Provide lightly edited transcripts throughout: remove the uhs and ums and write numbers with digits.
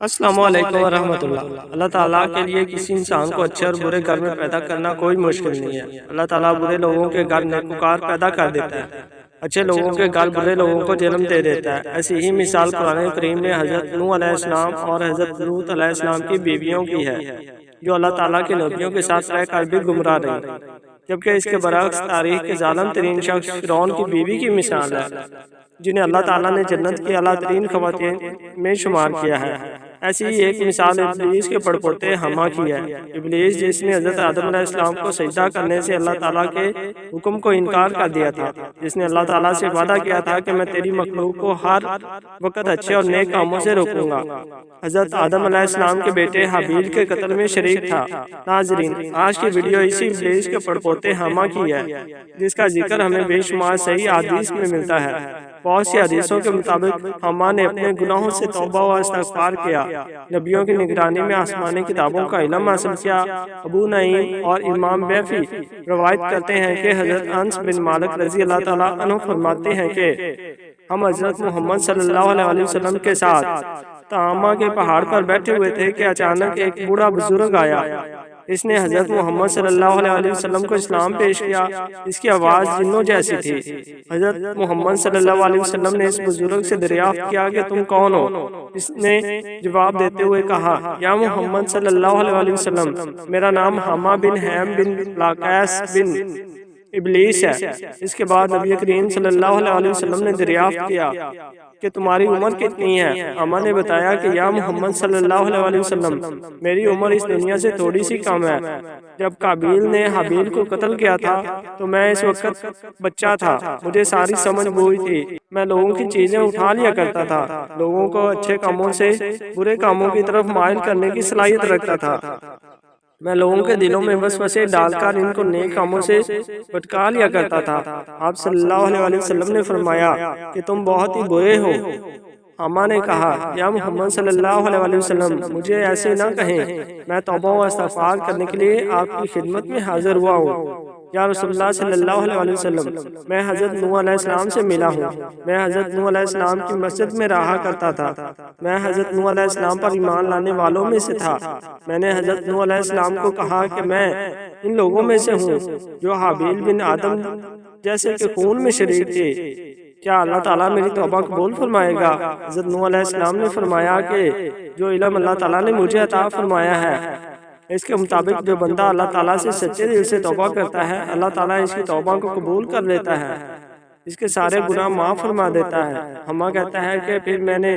السلام علیکم ورحمۃ اللہ۔ اللہ تعالیٰ کے لیے کسی انسان کو اچھے اور برے گھر میں پیدا کرنا کوئی مشکل نہیں ہے۔ اللہ تعالیٰ برے لوگوں کے گھر نیکوکار پیدا کر دیتا ہے، اچھے لوگوں کے گھر برے لوگوں کو جنم دے دیتا ہے۔ ایسی ہی مثال قرآن کریم میں حضرت نوح علیہ السلام اور حضرت لوط علیہ السلام کی بیویوں کی ہے، جو اللہ تعالیٰ کے نبیوں کے ساتھ رہ کر بھی گمراہ رہی، جبکہ اس کے برعکس تاریخ کے ظالم ترین شخص فرعون کی بیوی کی مثال ہے، جنہیں اللہ تعالیٰ نے جنت کی اعلیٰ ترین خواتین میں شمار کیا ہے۔ ایسی ہی ایک مثال ابلیس کے پڑپوتے حما کی ہے۔ ابلیس جس نے حضرت آدم علیہ السلام کو سجدہ کرنے سے اللہ تعالیٰ کے حکم کو انکار کر دیا تھا، جس نے اللہ تعالیٰ سے وعدہ کیا تھا کہ میں تیری مخلوق کو ہر وقت اچھے اور نیک کاموں سے روکوں گا، حضرت آدم علیہ السلام کے بیٹے حابیل کے قتل میں شریک تھا۔ ناظرین، آج کی ویڈیو اسی ابلیس کے پڑپوتے حما کی ہے، جس کا ذکر ہمیں بے شمار صحیح حدیث میں ملتا ہے۔ بہت سی حدیثوں کے مطابق حما نے اپنے گناہوں سے توبہ و استغفار کیا، نبیوں کی نگرانی میں آسمانی کتابوں کا علم حاصل کیا۔ ابو نعیم اور امام بیہقی روایت کرتے ہیں کہ حضرت انس بن مالک رضی اللہ تعالیٰ عنہ فرماتے ہیں کہ ہم حضرت محمد صلی اللہ علیہ وسلم کے ساتھ تہامہ کے پہاڑ پر بیٹھے ہوئے تھے کہ اچانک ایک بوڑھا بزرگ آیا۔ اس نے حضرت محمد صلی اللہ علیہ وسلم کو اسلام پیش کیا۔ اس کی آواز جنوں جیسی تھی۔ حضرت محمد صلی اللہ علیہ وسلم نے اس بزرگ سے دریافت کیا کہ تم کون ہو؟ اس نے جواب دیتے ہوئے کہا، یا محمد صلی اللہ علیہ وسلم، میرا نام حما بن حیم بن لاقیس بن ابلیس ہے۔ اس کے بعد نبی کریم صلی اللہ علیہ وسلم نے دریافت کیا کہ تمہاری عمر کتنی ہے؟ حما نے بتایا کہ یا محمد صلی اللہ علیہ وسلم، میری عمر اس دنیا سے تھوڑی سی کم ہے۔ جب قابیل نے حابیل کو قتل کیا تھا تو میں اس وقت بچہ تھا، مجھے ساری سمجھ بوجھ تھی، میں لوگوں کی چیزیں اٹھا لیا کرتا تھا، لوگوں کو اچھے کاموں سے برے کاموں کی طرف مائل کرنے کی صلاحیت رکھتا تھا، میں لوگوں کے دلوں میں وسوسے ڈال کر ان کو نیک کاموں سے بھٹکا لیا کرتا تھا۔ آپ صلی اللہ علیہ وسلم نے فرمایا کہ تم بہت ہی برے ہو۔ حما نے کہا، یا محمد صلی اللہ علیہ وسلم، مجھے ایسے نہ کہیں، میں توبہ و استغفار کرنے کے لیے آپ کی خدمت میں حاضر ہوا ہوں۔ یا رسول اللہ صلی اللہ علیہ وسلم، میں حضرت نوح علیہ السلام سے ملا ہوں، میں حضرت نوح علیہ السلام کی مسجد میں رہا کرتا تھا، میں حضرت نوح علیہ السلام پر ایمان لانے والوں میں سے تھا۔ میں نے حضرت نوح علیہ السلام کو کہا کہ میں ان لوگوں میں سے ہوں جو حابیل بن آدم جیسے کہ خون میں شریک تھے، کیا اللہ تعالیٰ میری توبہ قبول فرمائے گا؟ حضرت نوح علیہ السلام نے فرمایا کہ جو علم اللہ تعالیٰ نے مجھے عطا فرمایا ہے، اس کے مطابق جو بندہ اللہ تعالیٰ سے سچے دل سے توبہ کرتا ہے، اللہ تعالیٰ اس کی توبہ کو قبول کر لیتا ہے، اس کے سارے گناہ معاف فرما دیتا ہے۔ حما کہتا ہے کہ پھر میں نے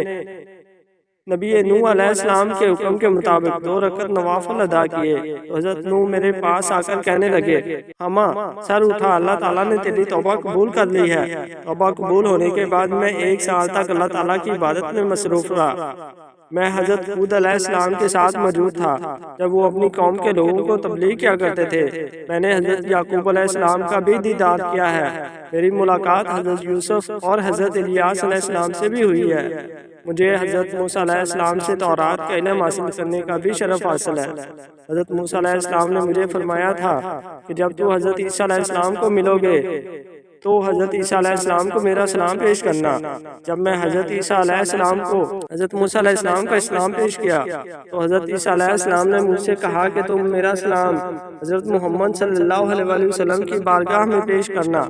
نبی نوح علیہ السلام کے حکم کے مطابق 2 رکعت نوافل ادا کیے تو حضرت نوح میرے پاس آ کر کہنے لگے، حما سر اٹھا، اللہ تعالیٰ نے تیری توبہ قبول کر لی ہے۔ توبہ قبول ہونے کے بعد میں 1 سال تک اللہ تعالیٰ کی عبادت میں مصروف رہا۔ میں حضرت ہود علیہ السلام کے ساتھ موجود تھا جب وہ اپنی قوم کے لوگوں کو تبلیغ کیا کرتے تھے۔ میں نے حضرت یعقوب علیہ السلام کا بھی دیدار کیا ہے۔ میری ملاقات حضرت یوسف اور حضرت الیاس علیہ السلام سے بھی ہوئی ہے۔ مجھے حضرت موسیٰ علیہ السلام سے تورات کا علم حاصل کرنے کا بھی شرف حاصل ہے۔ حضرت موسیٰ علیہ السلام نے مجھے فرمایا تھا کہ جب تو حضرت عیسیٰ علیہ السلام کو ملو گے تو حضرت عیسیٰ علیہ السلام کو میرا سلام پیش کرنا۔ جب میں حضرت عیسیٰ علیہ السلام کو حضرت موسیٰ علیہ السلام کا اسلام پیش کیا تو حضرت عیسیٰ علیہ السلام نے مجھ سے کہا کہ تم میرا سلام حضرت محمد صلی اللہ علیہ وسلم کی بارگاہ میں پیش کرنا۔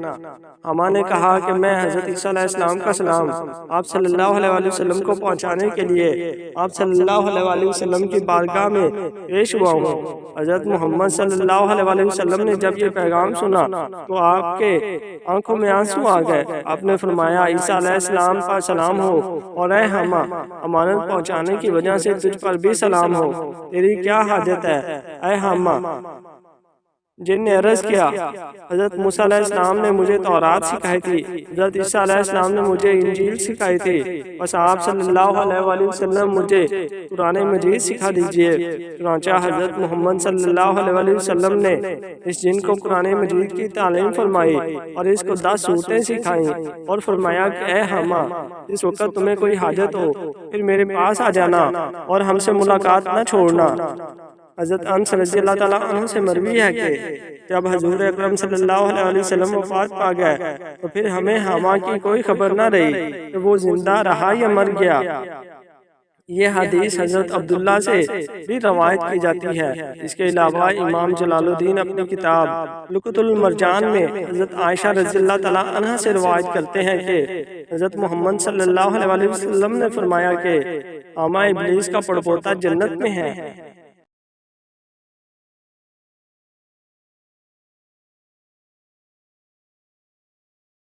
حما نے کہا کہ میں حضرت عیسیٰ علیہ السلام کا سلام آپ صلی اللہ علیہ وسلم کو پہنچانے کے لیے آپ صلی اللہ علیہ وسلم کی بارگاہ میں پیش ہوا ہوں۔ حضرت محمد صلی اللہ علیہ وسلم نے جب یہ پیغام سنا تو آپ کے آنکھوں میں آنسو آ گئے۔ آپ نے فرمایا، عیسیٰ علیہ السلام پر سلام ہو، اور اے حما، امانت پہنچانے کی وجہ سے تجھ پر بھی سلام ہو، تیری کیا حاجت ہے اے حما؟ جن نے عرض کیا، حضرت موسیٰ علیہ السلام نے مجھے تورات سکھائی تھی، حضرت عیسیٰ علیہ السلام نے مجھے انجیل سکھائی تھی، بس آپ صلی اللہ علیہ وسلم مجھے قرآن مجید سکھا دیجئے۔ چنانچہ حضرت محمد صلی اللہ علیہ وسلم نے اس جن کو قرآن مجید کی تعلیم فرمائی اور اس کو 10 صورتیں سکھائیں اور فرمایا کہ اے حما، اس وقت تمہیں کوئی حاجت ہو پھر میرے پاس آ جانا اور ہم سے ملاقات نہ چھوڑنا۔ حضرت انس رضی اللہ تعالیٰ عنہ سے مروی ہے کہ جب حضور اکرم صلی اللہ علیہ وسلم وفات پا گئے تو پھر ہمیں حما کی کوئی خبر نہ رہی کہ وہ زندہ رہا یا مر گیا۔ یہ حدیث حضرت عبداللہ سے بھی روایت کی جاتی ہے۔ اس کے علاوہ امام جلال الدین اپنی کتاب لقط المرجان میں حضرت عائشہ رضی اللہ تعالیٰ عنہ سے روایت کرتے ہیں کہ حضرت محمد صلی اللہ علیہ وسلم نے فرمایا کہ آما ابلیس کا پڑپوتا جنت میں ہے۔